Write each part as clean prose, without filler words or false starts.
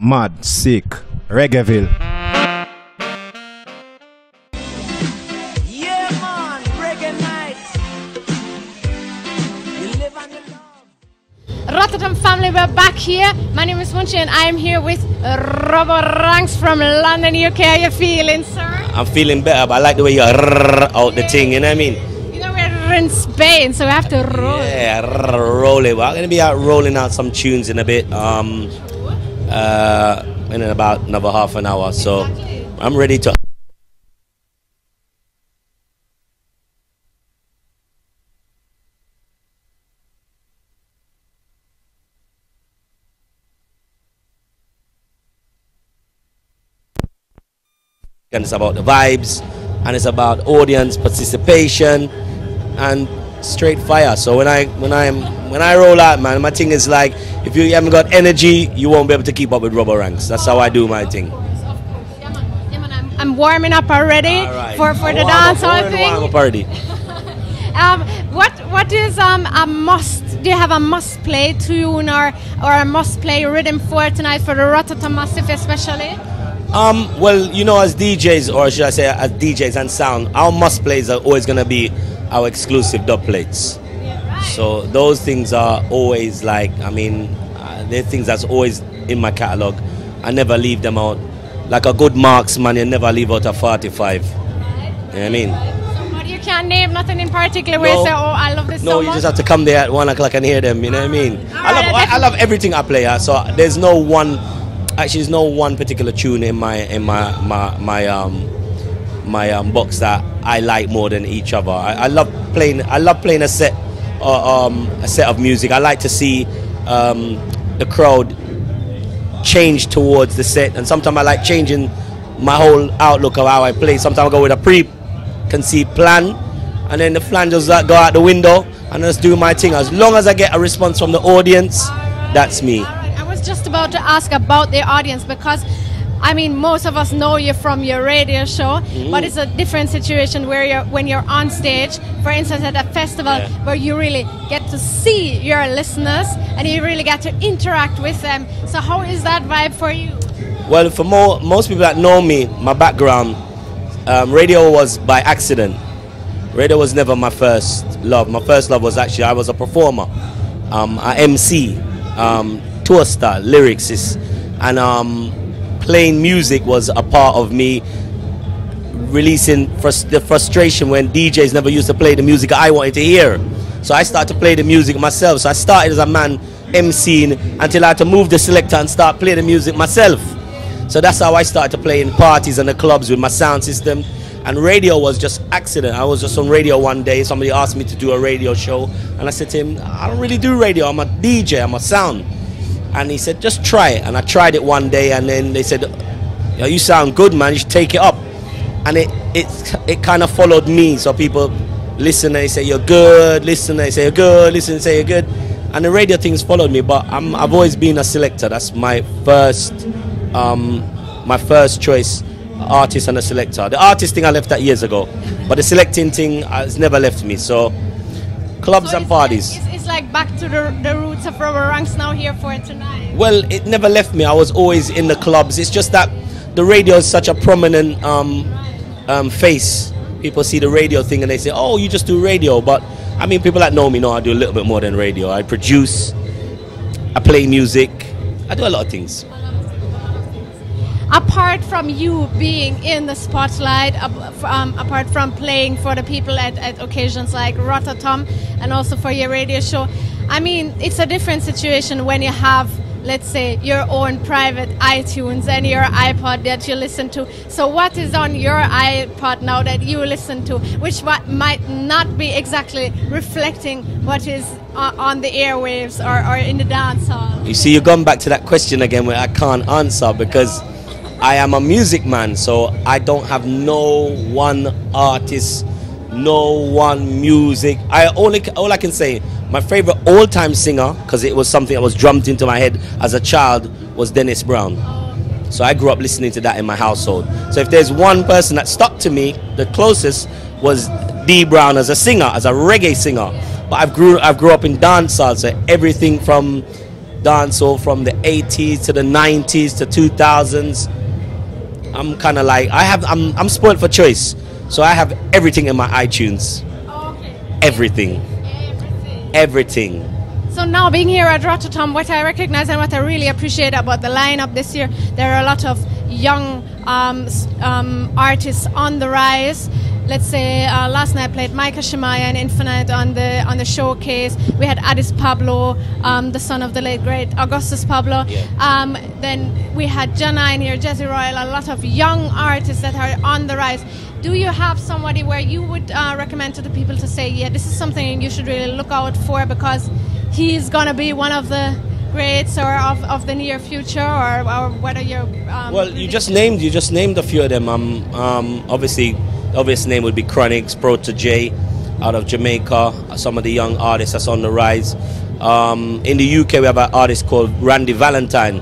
Mad, sick, Reggaeville. Yeah, man, reggae nights. You live and you love. Rototom family, we're back here. My name is Munchy and I am here with Robbo Ranx from London, UK. How you feeling, sir? I'm feeling better, but I like the way you out the thing, you know what I mean? You know, we're in Spain, so we have to roll. Yeah, roll it. Well, I'm going to be out rolling out some tunes in a bit. In about another half an hour, so exactly. I'm ready to. And it's about the vibes, and it's about audience participation, and straight fire. So when I roll out, man, my thing is like, if you haven't got energy, you won't be able to keep up with Robbo Ranx. That's how I do my thing. Yeah, man, I'm warming up already for the dance hall thing. Warm up already. What is a must? Do you have a must play tune or a must play rhythm for tonight for the Rototom Massive especially? Well, you know, as DJs, or should I say as DJs and sound, our must plays are always going to be our exclusive dub plates. So those things are always like, I mean, they're things that's always in my catalogue. I never leave them out. Like a good marksman, you never leave out a 45. You know what I mean? But you can't name nothing in particular where you say, oh, I love this so much? No, you just have to come there at 1 o'clock and hear them, you know what I mean? I love everything I play, so there's no one, actually there's no one particular tune in my box that I like more than each other. I love playing a set of music. I like to see the crowd change towards the set, and sometimes I like changing my whole outlook of how I play. Sometimes I go with a preconceived plan, and then the plan just go out the window and just do my thing. As long as I get a response from the audience, that's me. I was just about to ask about the audience, because I mean, most of us know you from your radio show, but it's a different situation where when you're on stage, for instance at a festival, where you really get to see your listeners and you really get to interact with them. So how is that vibe for you? Well, for most people that know me, my background, radio was by accident. Radio was never my first love. My first love was actually, I was a performer, a MC, tour star, lyricist, and playing music was a part of me releasing the frustration when DJs never used to play the music I wanted to hear. So I started to play the music myself. So I started as a man MCing until I had to move the selector and start playing the music myself. So that's how I started to play in parties and the clubs with my sound system. And radio was just accident. I was just on radio one day. Somebody asked me to do a radio show, and I said to him, I don't really do radio. I'm a DJ. I'm a sound. And he said, just try it. And I tried it one day, and then they said, yo, you sound good, man, you should take it up. And it kind of followed me. So people listen and they say, you're good, listen and they say, you're good, listen and say, you're good. And the radio things followed me, but I've always been a selector. That's my first choice, artist and a selector. The artist thing I left that years ago, but the selecting thing has never left me. So clubs and parties. It's like back to the roots of Robbo Ranx now here for tonight. Well, it never left me. I was always in the clubs. It's just that the radio is such a prominent face. People see the radio thing and they say, oh, you just do radio. But I mean, people that know me know I do a little bit more than radio. I produce, I play music, I do a lot of things. Apart from you being in the spotlight, apart from playing for the people at occasions like Rototom and also for your radio show, I mean, it's a different situation when you have, let's say, your own private iTunes and your iPod that you listen to. So what is on your iPod now that you listen to, which might not be exactly reflecting what is on the airwaves or in the dance hall? You see, you're going back to that question again where I can't answer, because I am a music man, so I don't have no one artist, no one music. All I can say, my favorite all-time singer, because it was something that was drummed into my head as a child, was Dennis Brown. So I grew up listening to that in my household. So if there's one person that stuck to me, the closest was D Brown as a singer, as a reggae singer. But I've grew up in dancehall, so everything from dancehall from the 80s to the 90s to 2000s. I'm kind of like I'm spoiled for choice, so I have everything in my iTunes. Okay. Everything. Everything. So now being here at Rototom, what I recognize and what I really appreciate about the lineup this year, there are a lot of young artists on the rise. Let's say last night I played Micah Shemaya and Infinite on the showcase. We had Addis Pablo, the son of the late great Augustus Pablo. Yeah. Then we had Jana in here, Jesse Royal, a lot of young artists that are on the rise. Do you have somebody where you would recommend to the people to say, yeah, this is something you should really look out for because he's gonna be one of the greats or of the near future, or whether you're well, you just named a few of them. Obviously obvious name would be Ranx, Protege out of Jamaica, some of the young artists that's on the rise. In the UK we have an artist called Randy Valentine,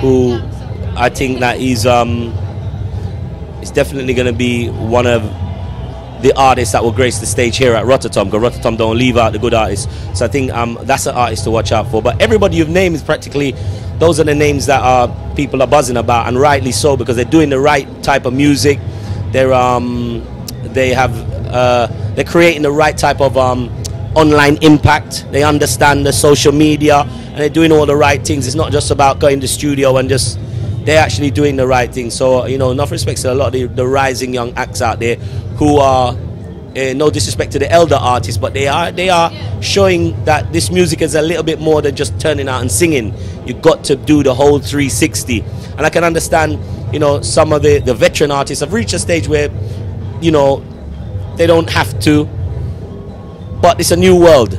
who I think that he's definitely going to be one of the artists that will grace the stage here at Rototom, because Rototom don't leave out the good artists. So I think that's an artist to watch out for. But everybody you've named is practically, those are the names that people are buzzing about, and rightly so, because they're doing the right type of music. They're creating the right type of online impact. They understand the social media, and they're doing all the right things. It's not just about going to the studio and just, they're actually doing the right thing. So, you know, enough respect to a lot of the rising young acts out there who are, no disrespect to the elder artists, but they are showing that this music is a little bit more than just turning out and singing. You've got to do the whole 360. And I can understand, you know, some of the veteran artists have reached a stage where, you know, they don't have to, but it's a new world.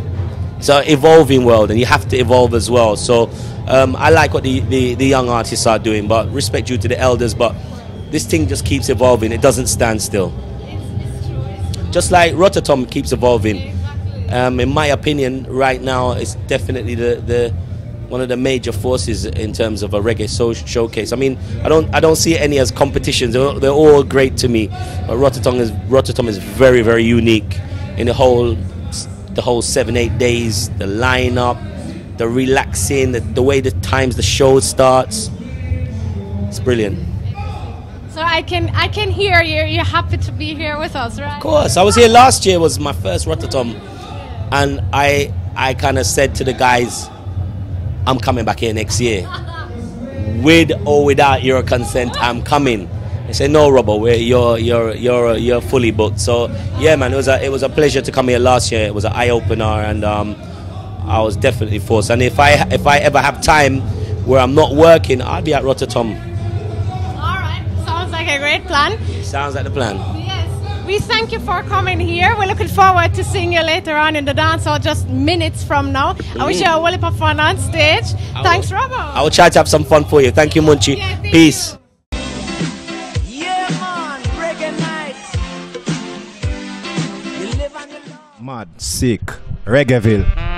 It's an evolving world, and you have to evolve as well. So I like what the young artists are doing, but respect due to the elders. But this thing just keeps evolving. It doesn't stand still. It's true. Just like Rototom keeps evolving. In my opinion, right now, it's definitely the one of the major forces in terms of a reggae showcase. I mean, I don't see any as competitions. They're all great to me. But Rototom is very, very unique in the whole 7-8 days, the lineup, the relaxing, the way the times the show starts. It's brilliant. So I can hear you're happy to be here with us, right? Of course. I was here last year, was my first Rototom, and I kind of said to the guys, I'm coming back here next year. With or without your consent, I'm coming. They said, no, Robbo, you're fully booked. So yeah, man, it was a pleasure to come here last year. It was an eye opener, and I was definitely forced. And if I ever have time where I'm not working, I'll be at Rototom. All right, sounds like a great plan. Sounds like the plan. Yes, we thank you for coming here. We're looking forward to seeing you later on in the dance hall, just minutes from now. I wish you a whole heap of fun on stage. Thanks, Robbo. I will try to have some fun for you. Thank you, Munchy. Yeah, thank Peace. Yeah, man, reggae nights. You live on your love. Mad, sick, Reggaeville.